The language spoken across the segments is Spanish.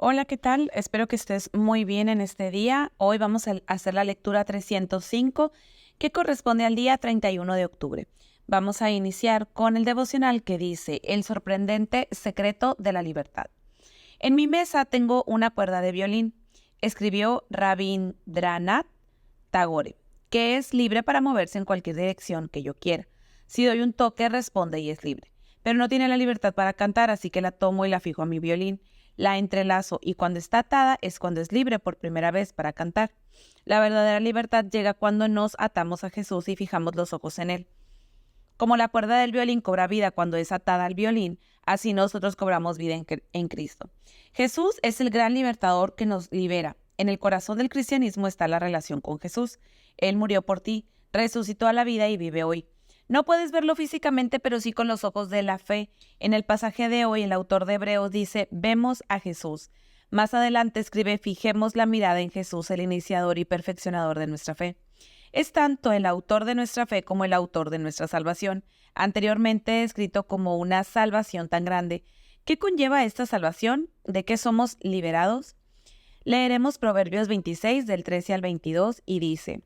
Hola, ¿qué tal? Espero que estés muy bien en este día. Hoy vamos a hacer la lectura 305, que corresponde al día 31 de octubre. Vamos a iniciar con el devocional que dice: El sorprendente secreto de la libertad. En mi mesa tengo una cuerda de violín. Escribió Rabindranath Tagore, que es libre para moverse en cualquier dirección que yo quiera. Si doy un toque, responde y es libre. Pero no tiene la libertad para cantar, así que la tomo y la fijo a mi violín. La entrelazo y cuando está atada es cuando es libre por primera vez para cantar. La verdadera libertad llega cuando nos atamos a Jesús y fijamos los ojos en Él. Como la cuerda del violín cobra vida cuando es atada al violín, así nosotros cobramos vida en Cristo. Jesús es el gran libertador que nos libera. En el corazón del cristianismo está la relación con Jesús. Él murió por ti, resucitó a la vida y vive hoy. No puedes verlo físicamente, pero sí con los ojos de la fe. En el pasaje de hoy, el autor de Hebreos dice: vemos a Jesús. Más adelante escribe: fijemos la mirada en Jesús, el iniciador y perfeccionador de nuestra fe. Es tanto el autor de nuestra fe como el autor de nuestra salvación, anteriormente escrito como una salvación tan grande. ¿Qué conlleva esta salvación? ¿De qué somos liberados? Leeremos Proverbios 26 del 13 al 22 y dice: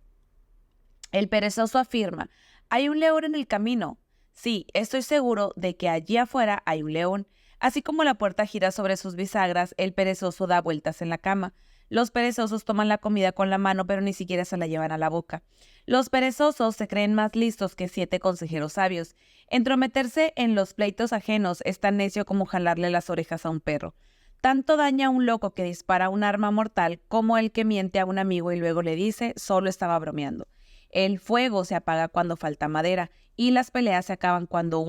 El perezoso afirma: hay un león en el camino. Sí, estoy seguro de que allí afuera hay un león. Así como la puerta gira sobre sus bisagras, el perezoso da vueltas en la cama. Los perezosos toman la comida con la mano, pero ni siquiera se la llevan a la boca. Los perezosos se creen más listos que 7 consejeros sabios. Entrometerse en los pleitos ajenos es tan necio como jalarle las orejas a un perro. Tanto daña a un loco que dispara un arma mortal como el que miente a un amigo y luego le dice: solo estaba bromeando. El fuego se apaga cuando falta madera y las peleas se acaban cuando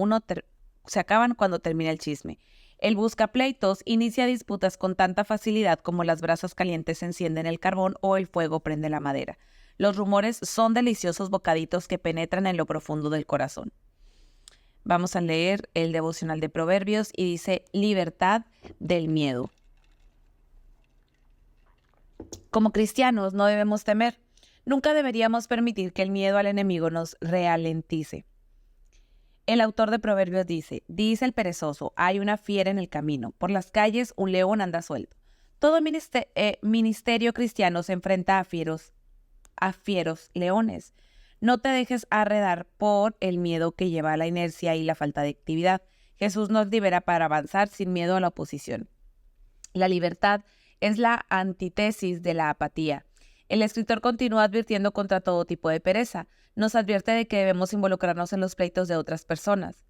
termina el chisme. El buscapleitos inicia disputas con tanta facilidad como las brasas calientes encienden el carbón o el fuego prende la madera. Los rumores son deliciosos bocaditos que penetran en lo profundo del corazón. Vamos a leer el devocional de Proverbios y dice: libertad del miedo. Como cristianos no debemos temer. Nunca deberíamos permitir que el miedo al enemigo nos ralentice. El autor de Proverbios dice el perezoso: hay una fiera en el camino, por las calles un león anda suelto. Todo ministerio cristiano se enfrenta a fieros leones. No te dejes arredar por el miedo que lleva a la inercia y la falta de actividad. Jesús nos libera para avanzar sin miedo a la oposición. La libertad es la antítesis de la apatía. El escritor continúa advirtiendo contra todo tipo de pereza. Nos advierte de que debemos involucrarnos en los pleitos de otras personas.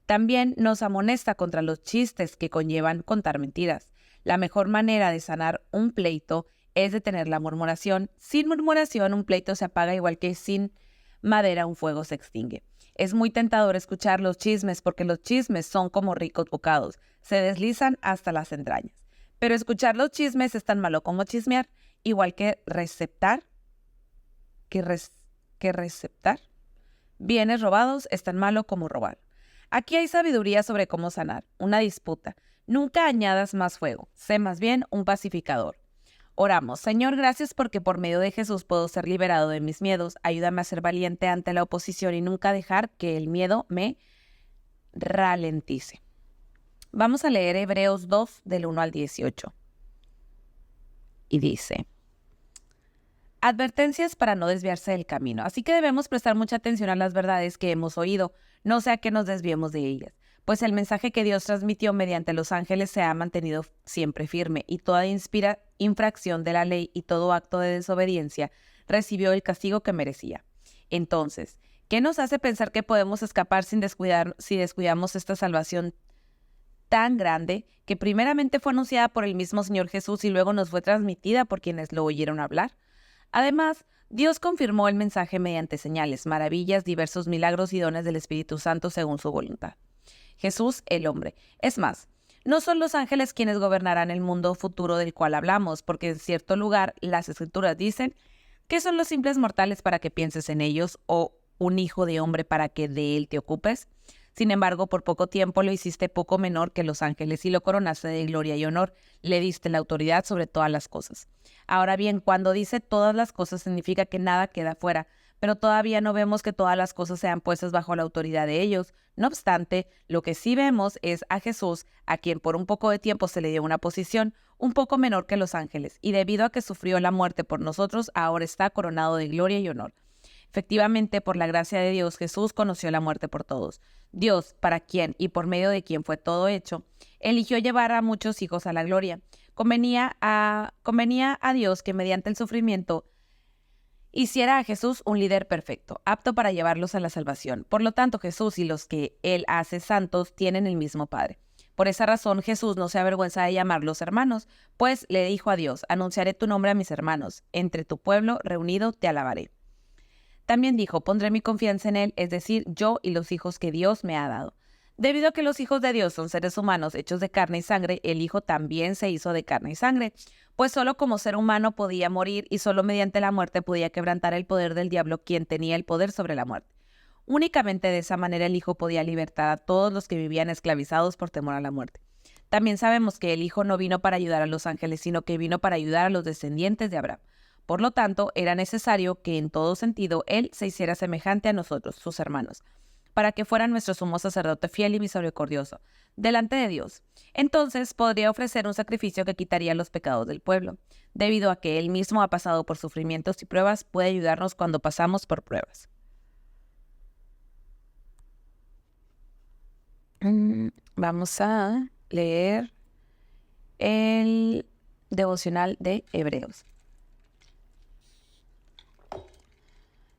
También nos amonesta contra los chistes que conllevan contar mentiras. La mejor manera de sanar un pleito es detener la murmuración. Sin murmuración, un pleito se apaga igual que sin madera un fuego se extingue. Es muy tentador escuchar los chismes porque los chismes son como ricos bocados. Se deslizan hasta las entrañas. Pero escuchar los chismes es tan malo como chismear, igual que receptar bienes robados es tan malo como robar. Aquí hay sabiduría sobre cómo sanar una disputa. Nunca añadas más fuego, sé más bien un pacificador. Oramos: Señor, gracias porque por medio de Jesús puedo ser liberado de mis miedos. Ayúdame a ser valiente ante la oposición y nunca dejar que el miedo me ralentice. Vamos a leer Hebreos 2 del 1 al 18. Y dice: advertencias para no desviarse del camino. Así que debemos prestar mucha atención a las verdades que hemos oído, no sea que nos desviemos de ellas, pues el mensaje que Dios transmitió mediante los ángeles se ha mantenido siempre firme, y toda infracción de la ley y todo acto de desobediencia recibió el castigo que merecía. Entonces, ¿qué nos hace pensar que podemos escapar si descuidamos esta salvación tan grande que primeramente fue anunciada por el mismo Señor Jesús y luego nos fue transmitida por quienes lo oyeron hablar? Además, Dios confirmó el mensaje mediante señales, maravillas, diversos milagros y dones del Espíritu Santo según su voluntad. Jesús, el hombre. Es más, no son los ángeles quienes gobernarán el mundo futuro del cual hablamos, porque en cierto lugar las Escrituras dicen: ¿qué son los simples mortales para que pienses en ellos, o un hijo de hombre para que de él te ocupes? Sin embargo, por poco tiempo lo hiciste poco menor que los ángeles y lo coronaste de gloria y honor. Le diste la autoridad sobre todas las cosas. Ahora bien, cuando dice todas las cosas significa que nada queda fuera, pero todavía no vemos que todas las cosas sean puestas bajo la autoridad de ellos. No obstante, lo que sí vemos es a Jesús, a quien por un poco de tiempo se le dio una posición un poco menor que los ángeles, y debido a que sufrió la muerte por nosotros, ahora está coronado de gloria y honor. Efectivamente, por la gracia de Dios, Jesús conoció la muerte por todos. Dios, para quien y por medio de quien fue todo hecho, eligió llevar a muchos hijos a la gloria. Convenía a Dios que mediante el sufrimiento hiciera a Jesús un líder perfecto, apto para llevarlos a la salvación. Por lo tanto, Jesús y los que Él hace santos tienen el mismo Padre. Por esa razón, Jesús no se avergüenza de llamarlos hermanos, pues le dijo a Dios: anunciaré tu nombre a mis hermanos, entre tu pueblo reunido te alabaré. También dijo: pondré mi confianza en Él, es decir, yo y los hijos que Dios me ha dado. Debido a que los hijos de Dios son seres humanos hechos de carne y sangre, el Hijo también se hizo de carne y sangre, pues solo como ser humano podía morir y solo mediante la muerte podía quebrantar el poder del diablo, quien tenía el poder sobre la muerte. Únicamente de esa manera el Hijo podía libertar a todos los que vivían esclavizados por temor a la muerte. También sabemos que el Hijo no vino para ayudar a los ángeles, sino que vino para ayudar a los descendientes de Abraham. Por lo tanto, era necesario que en todo sentido Él se hiciera semejante a nosotros, sus hermanos, para que fuera nuestro sumo sacerdote fiel y misericordioso delante de Dios. Entonces podría ofrecer un sacrificio que quitaría los pecados del pueblo. Debido a que Él mismo ha pasado por sufrimientos y pruebas, puede ayudarnos cuando pasamos por pruebas. Vamos a leer el devocional de Hebreos.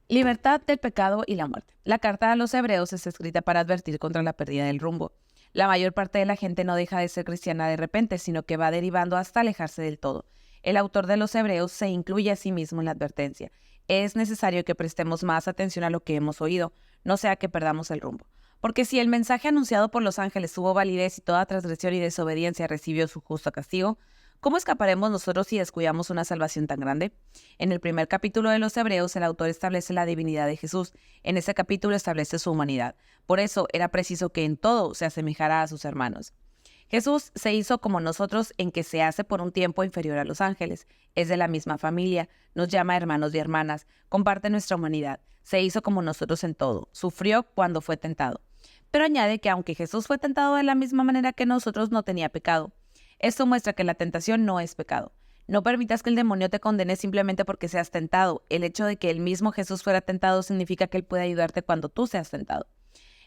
Libertad del pecado y la muerte. La carta a los Hebreos es escrita para advertir contra la pérdida del rumbo. La mayor parte de la gente no deja de ser cristiana de repente, sino que va derivando hasta alejarse del todo. El autor de los Hebreos se incluye a sí mismo en la advertencia. Es necesario que prestemos más atención a lo que hemos oído, no sea que perdamos el rumbo. Porque si el mensaje anunciado por los ángeles tuvo validez y toda transgresión y desobediencia recibió su justo castigo, ¿cómo escaparemos nosotros si descuidamos una salvación tan grande? En el primer capítulo de los Hebreos, el autor establece la divinidad de Jesús. En ese capítulo establece su humanidad. Por eso era preciso que en todo se asemejara a sus hermanos. Jesús se hizo como nosotros en que se hace por un tiempo inferior a los ángeles. Es de la misma familia, nos llama hermanos y hermanas, comparte nuestra humanidad. Se hizo como nosotros en todo, sufrió cuando fue tentado. Pero añade que aunque Jesús fue tentado de la misma manera que nosotros, no tenía pecado. Esto muestra que la tentación no es pecado. No permitas que el demonio te condene simplemente porque seas tentado. El hecho de que el mismo Jesús fuera tentado significa que Él puede ayudarte cuando tú seas tentado.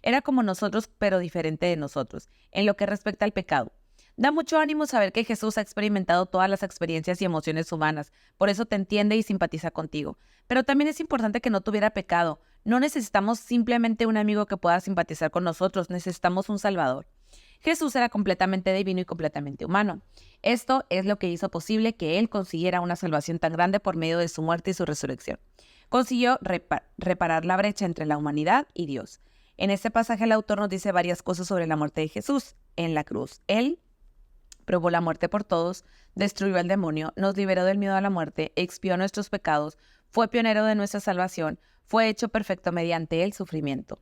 Era como nosotros, pero diferente de nosotros, en lo que respecta al pecado. Da mucho ánimo saber que Jesús ha experimentado todas las experiencias y emociones humanas, por eso te entiende y simpatiza contigo. Pero también es importante que no tuviera pecado. No necesitamos simplemente un amigo que pueda simpatizar con nosotros, necesitamos un Salvador. Jesús era completamente divino y completamente humano. Esto es lo que hizo posible que Él consiguiera una salvación tan grande por medio de su muerte y su resurrección. Consiguió reparar la brecha entre la humanidad y Dios. En este pasaje el autor nos dice varias cosas sobre la muerte de Jesús en la cruz. Él probó la muerte por todos, destruyó al demonio, nos liberó del miedo a la muerte, expió nuestros pecados, fue pionero de nuestra salvación, fue hecho perfecto mediante el sufrimiento.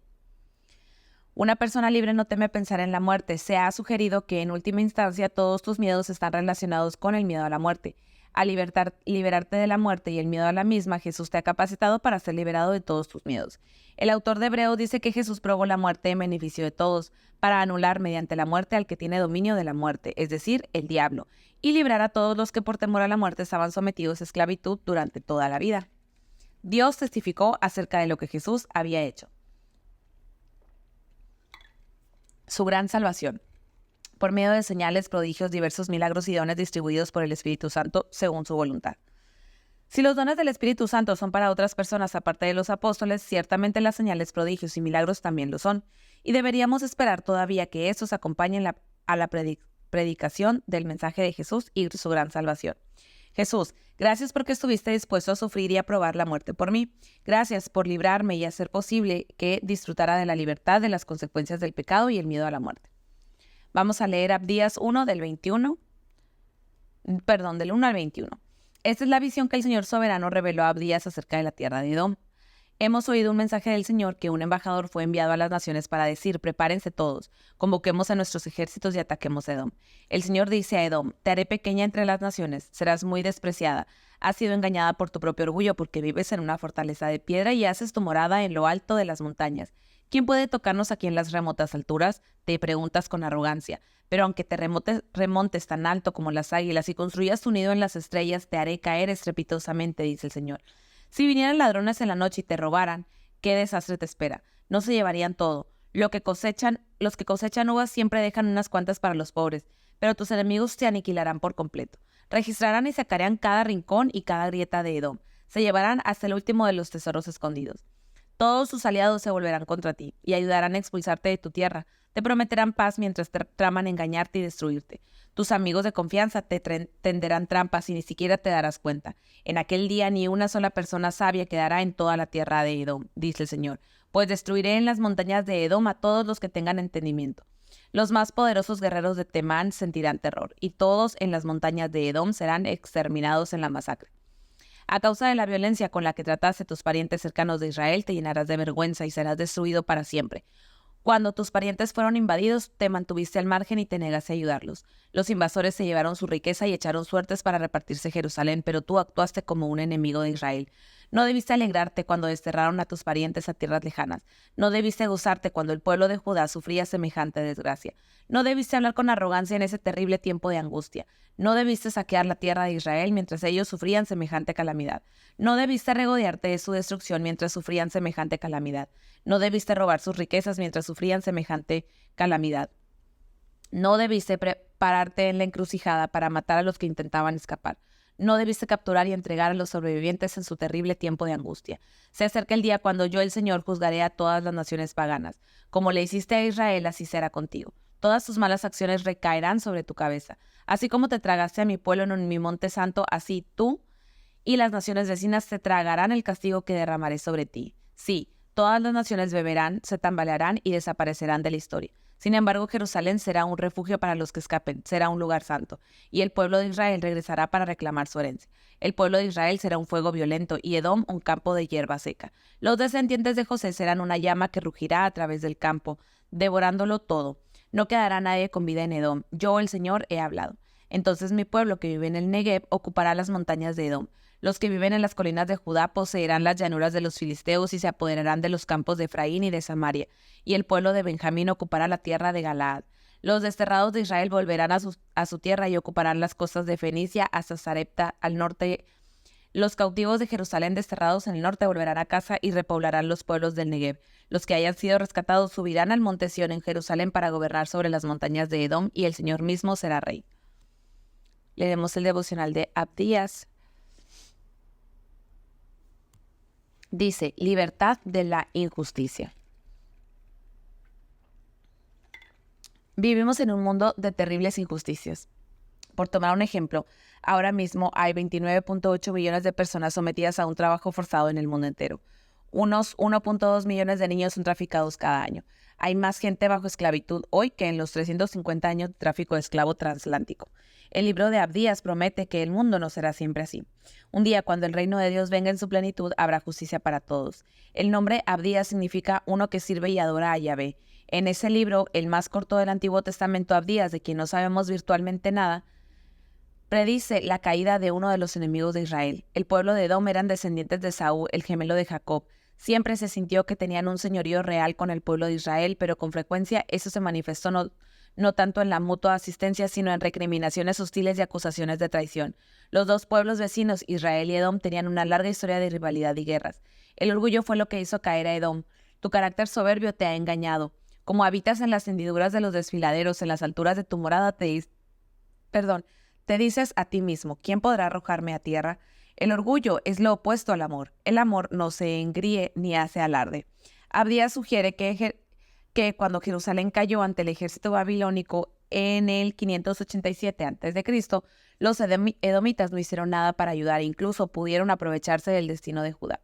Una persona libre no teme pensar en la muerte. Se ha sugerido que en última instancia todos tus miedos están relacionados con el miedo a la muerte. Al liberarte de la muerte y el miedo a la misma, Jesús te ha capacitado para ser liberado de todos tus miedos. El autor de Hebreos dice que Jesús probó la muerte en beneficio de todos, para anular mediante la muerte al que tiene dominio de la muerte, es decir, el diablo, y librar a todos los que por temor a la muerte estaban sometidos a esclavitud durante toda la vida. Dios testificó acerca de lo que Jesús había hecho. Su gran salvación. Por medio de señales, prodigios, diversos milagros y dones distribuidos por el Espíritu Santo según su voluntad. Si los dones del Espíritu Santo son para otras personas aparte de los apóstoles, ciertamente las señales, prodigios y milagros también lo son, y deberíamos esperar todavía que estos acompañen a la predicación del mensaje de Jesús y su gran salvación. Jesús, gracias porque estuviste dispuesto a sufrir y a probar la muerte por mí. Gracias por librarme y hacer posible que disfrutara de la libertad de las consecuencias del pecado y el miedo a la muerte. Vamos a leer Abdías 1 del 1 al 21. Esta es la visión que el Señor soberano reveló a Abdías acerca de la tierra de Edom. Hemos oído un mensaje del Señor que un embajador fue enviado a las naciones para decir, prepárense todos, convoquemos a nuestros ejércitos y ataquemos Edom. El Señor dice a Edom, te haré pequeña entre las naciones, serás muy despreciada. Has sido engañada por tu propio orgullo porque vives en una fortaleza de piedra y haces tu morada en lo alto de las montañas. ¿Quién puede tocarnos aquí en las remotas alturas? Te preguntas con arrogancia. Pero aunque te remontes tan alto como las águilas y construyas tu nido en las estrellas, te haré caer estrepitosamente, dice el Señor. Si vinieran ladrones en la noche y te robaran, qué desastre te espera. No se llevarían todo. Los que cosechan uvas siempre dejan unas cuantas para los pobres, pero tus enemigos te aniquilarán por completo. Registrarán y sacarán cada rincón y cada grieta de Edom. Se llevarán hasta el último de los tesoros escondidos. Todos tus aliados se volverán contra ti y ayudarán a expulsarte de tu tierra. Te prometerán paz mientras traman engañarte y destruirte. Tus amigos de confianza te tenderán trampas y ni siquiera te darás cuenta. En aquel día ni una sola persona sabia quedará en toda la tierra de Edom, dice el Señor, pues destruiré en las montañas de Edom a todos los que tengan entendimiento. Los más poderosos guerreros de Temán sentirán terror, y todos en las montañas de Edom serán exterminados en la masacre. A causa de la violencia con la que trataste a tus parientes cercanos de Israel, te llenarás de vergüenza y serás destruido para siempre. Cuando tus parientes fueron invadidos, te mantuviste al margen y te negaste a ayudarlos. Los invasores se llevaron su riqueza y echaron suertes para repartirse Jerusalén, pero tú actuaste como un enemigo de Israel. No debiste alegrarte cuando desterraron a tus parientes a tierras lejanas. No debiste gozarte cuando el pueblo de Judá sufría semejante desgracia. No debiste hablar con arrogancia en ese terrible tiempo de angustia. No debiste saquear la tierra de Israel mientras ellos sufrían semejante calamidad. No debiste regodearte de su destrucción mientras sufrían semejante calamidad. No debiste robar sus riquezas mientras sufrían semejante calamidad. No debiste prepararte en la encrucijada para matar a los que intentaban escapar. No debiste capturar y entregar a los sobrevivientes en su terrible tiempo de angustia. Se acerca el día cuando yo, el Señor, juzgaré a todas las naciones paganas. Como le hiciste a Israel, así será contigo. Todas tus malas acciones recaerán sobre tu cabeza. Así como te tragaste a mi pueblo en mi monte santo, así tú y las naciones vecinas te tragarán el castigo que derramaré sobre ti. Sí, todas las naciones beberán, se tambalearán y desaparecerán de la historia. Sin embargo, Jerusalén será un refugio para los que escapen, será un lugar santo, y el pueblo de Israel regresará para reclamar su herencia. El pueblo de Israel será un fuego violento, y Edom un campo de hierba seca. Los descendientes de José serán una llama que rugirá a través del campo, devorándolo todo. No quedará nadie con vida en Edom. Yo, el Señor, he hablado. Entonces mi pueblo que vive en el Negev ocupará las montañas de Edom. Los que viven en las colinas de Judá poseerán las llanuras de los filisteos y se apoderarán de los campos de Efraín y de Samaria, y el pueblo de Benjamín ocupará la tierra de Galaad. Los desterrados de Israel volverán a su tierra y ocuparán las costas de Fenicia hasta Sarepta al norte. Los cautivos de Jerusalén desterrados en el norte volverán a casa y repoblarán los pueblos del Negev. Los que hayan sido rescatados subirán al monte Sión en Jerusalén para gobernar sobre las montañas de Edom, y el Señor mismo será rey. Leemos el devocional de Abdías. Dice, libertad de la injusticia. Vivimos en un mundo de terribles injusticias. Por tomar un ejemplo, ahora mismo hay 29.8 millones de personas sometidas a un trabajo forzado en el mundo entero. Unos 1.2 millones de niños son traficados cada año. Hay más gente bajo esclavitud hoy que en los 350 años de tráfico de esclavo transatlántico. El libro de Abdías promete que el mundo no será siempre así. Un día, cuando el reino de Dios venga en su plenitud, habrá justicia para todos. El nombre Abdías significa uno que sirve y adora a Yahvé. En ese libro, el más corto del Antiguo Testamento, Abdías, de quien no sabemos virtualmente nada, predice la caída de uno de los enemigos de Israel. El pueblo de Edom eran descendientes de Saúl, el gemelo de Jacob. Siempre se sintió que tenían un señorío real con el pueblo de Israel, pero con frecuencia eso se manifestó no tanto en la mutua asistencia, sino en recriminaciones hostiles y acusaciones de traición. Los dos pueblos vecinos, Israel y Edom, tenían una larga historia de rivalidad y guerras. El orgullo fue lo que hizo caer a Edom. Tu carácter soberbio te ha engañado. Como habitas en las hendiduras de los desfiladeros, en las alturas de tu morada, te dices a ti mismo, ¿quién podrá arrojarme a tierra? El orgullo es lo opuesto al amor. El amor no se engríe ni hace alarde. Abdías sugiere que cuando Jerusalén cayó ante el ejército babilónico en el 587 a.C., los edomitas no hicieron nada para ayudar e incluso pudieron aprovecharse del destino de Judá.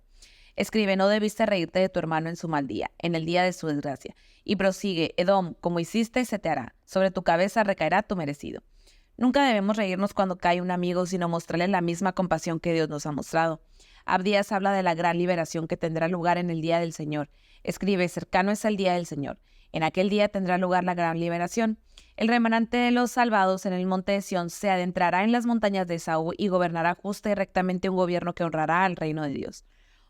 Escribe, no debiste reírte de tu hermano en su mal día, en el día de su desgracia. Y prosigue, Edom, como hiciste, se te hará. Sobre tu cabeza recaerá tu merecido. Nunca debemos reírnos cuando cae un amigo, sino mostrarle la misma compasión que Dios nos ha mostrado. Abdías habla de la gran liberación que tendrá lugar en el día del Señor. Escribe, cercano es el día del Señor. En aquel día tendrá lugar la gran liberación. El remanente de los salvados en el monte de Sión se adentrará en las montañas de Esaú y gobernará justa y rectamente un gobierno que honrará al reino de Dios.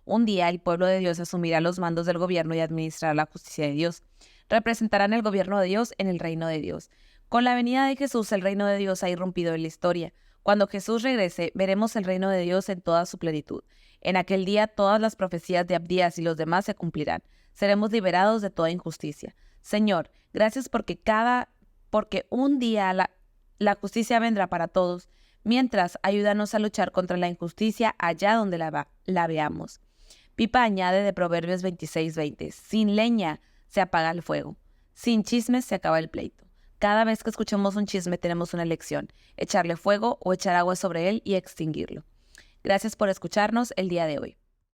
Un día el pueblo de Dios asumirá los mandos del gobierno y administrará la justicia de Dios. Representarán el gobierno de Dios en el reino de Dios. Con la venida de Jesús, el reino de Dios ha irrumpido en la historia. Cuando Jesús regrese, veremos el reino de Dios en toda su plenitud. En aquel día todas las profecías de Abdías y los demás se cumplirán. Seremos liberados de toda injusticia. Señor, gracias porque un día la justicia vendrá para todos. Mientras, ayúdanos a luchar contra la injusticia allá donde la veamos. Pipa añade de Proverbios 26:20, sin leña se apaga el fuego, sin chismes se acaba el pleito. Cada vez que escuchemos un chisme tenemos una elección, echarle fuego o echar agua sobre él y extinguirlo. Gracias por escucharnos el día de hoy.